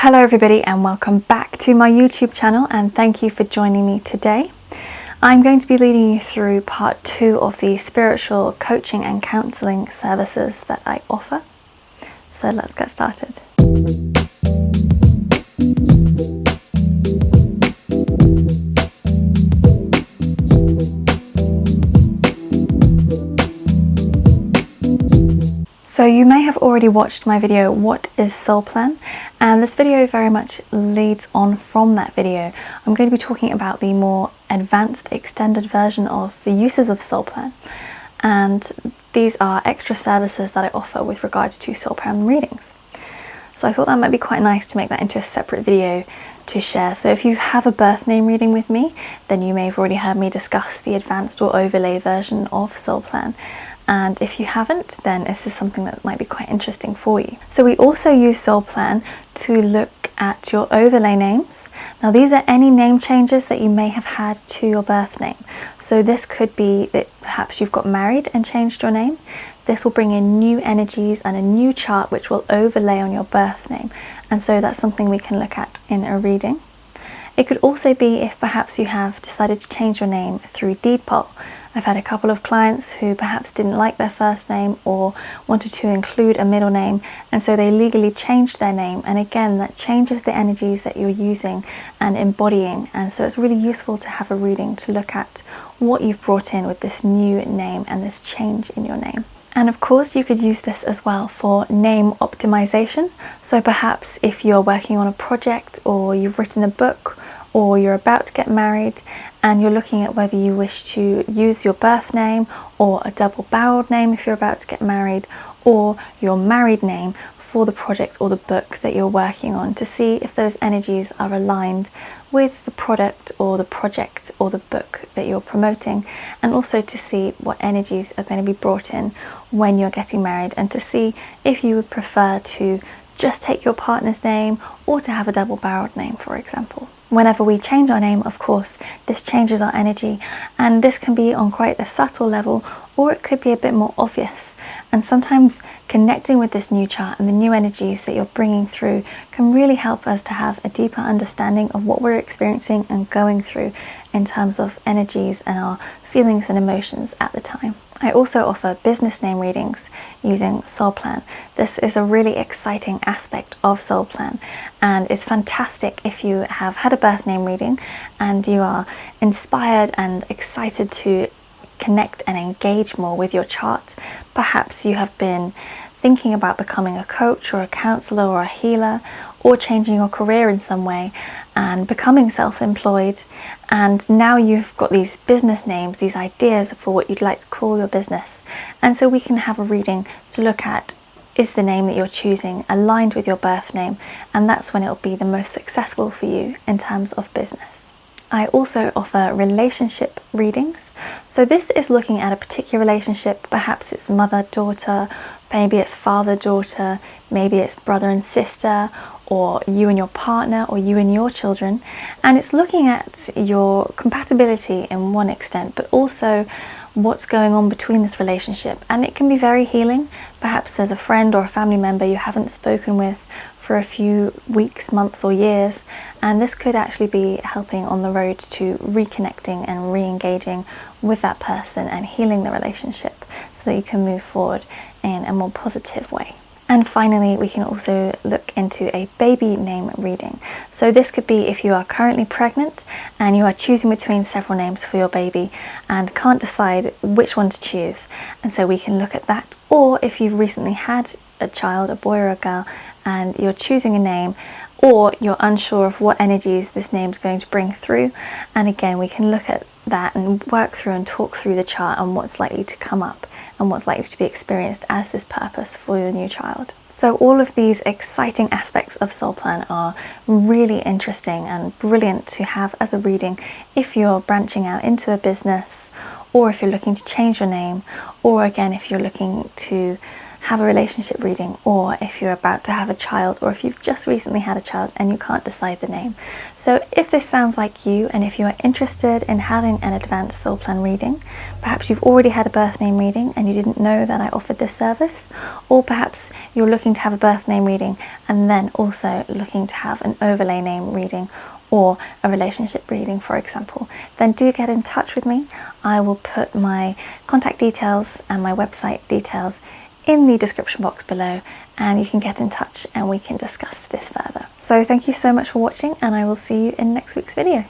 Hello everybody and welcome back to my YouTube channel, and thank you for joining me today. I'm going to be leading you through part 2 of the spiritual coaching and counselling services that I offer. So let's get started. So you may have already watched my video, What is Soulplan? And this video very much leads on from that video. I'm going to be talking about the more advanced extended version of the uses of Soulplan. And these are extra services that I offer with regards to Soulplan readings. So I thought that might be quite nice to make that into a separate video to share. So if you have a birth name reading with me, then you may have already heard me discuss the advanced or overlay version of Soulplan. And if you haven't, then this is something that might be quite interesting for you. So we also use Soulplan to look at your overlay names. Now these are any name changes that you may have had to your birth name. So this could be that perhaps you've got married and changed your name. This will bring in new energies and a new chart which will overlay on your birth name. And so that's something we can look at in a reading. It could also be if perhaps you have decided to change your name through deed poll. I've had a couple of clients who perhaps didn't like their first name or wanted to include a middle name, and so they legally changed their name, and again that changes the energies that you're using and embodying, and so it's really useful to have a reading to look at what you've brought in with this new name and this change in your name. And of course you could use this as well for name optimization. So perhaps if you're working on a project or you've written a book or you're about to get married and you're looking at whether you wish to use your birth name or a double-barreled name if you're about to get married, or your married name for the project or the book that you're working on, to see if those energies are aligned with the product or the project or the book that you're promoting, and also to see what energies are going to be brought in when you're getting married, and to see if you would prefer to just take your partner's name or to have a double-barreled name, for example. Whenever we change our name, of course, this changes our energy, and this can be on quite a subtle level, or it could be a bit more obvious. And sometimes connecting with this new chart and the new energies that you're bringing through can really help us to have a deeper understanding of what we're experiencing and going through in terms of energies and our feelings and emotions at the time. I also offer business name readings using Soulplan. This is a really exciting aspect of Soulplan, and it's fantastic if you have had a birth name reading and you are inspired and excited to connect and engage more with your chart. Perhaps you have been thinking about becoming a coach or a counselor or a healer, or changing your career in some way and becoming self-employed, and now you've got these business names, these ideas for what you'd like to call your business. And so we can have a reading to look at, is the name that you're choosing aligned with your birth name, and that's when it'll be the most successful for you in terms of business. I also offer relationship readings. So this is looking at a particular relationship. Perhaps it's mother-daughter, maybe it's father-daughter, maybe it's brother and sister, or you and your partner, or you and your children. And it's looking at your compatibility in one extent, but also what's going on between this relationship. And it can be very healing. Perhaps there's a friend or a family member you haven't spoken with for a few weeks, months or years, and this could actually be helping on the road to reconnecting and re-engaging with that person and healing the relationship so that you can move forward in a more positive way. And finally, we can also look into a baby name reading. So this could be if you are currently pregnant and you are choosing between several names for your baby and can't decide which one to choose. And so we can look at that. Or if you've recently had a child, a boy or a girl, and you're choosing a name, or you're unsure of what energies this name is going to bring through. And again, we can look at that and work through and talk through the chart and what's likely to come up and what's likely to be experienced as this purpose for your new child. So all of these exciting aspects of Soulplan are really interesting and brilliant to have as a reading if you're branching out into a business, or if you're looking to change your name, or again if you're looking to have a relationship reading, or if you're about to have a child, or if you've just recently had a child and you can't decide the name. So if this sounds like you, and if you are interested in having an advanced Soulplan reading, perhaps you've already had a birth name reading and you didn't know that I offered this service, or perhaps you're looking to have a birth name reading and then also looking to have an overlay name reading or a relationship reading, for example, then do get in touch with me. I will put my contact details and my website details in the description box below, and you can get in touch and we can discuss this further. So thank you so much for watching, and I will see you in next week's video.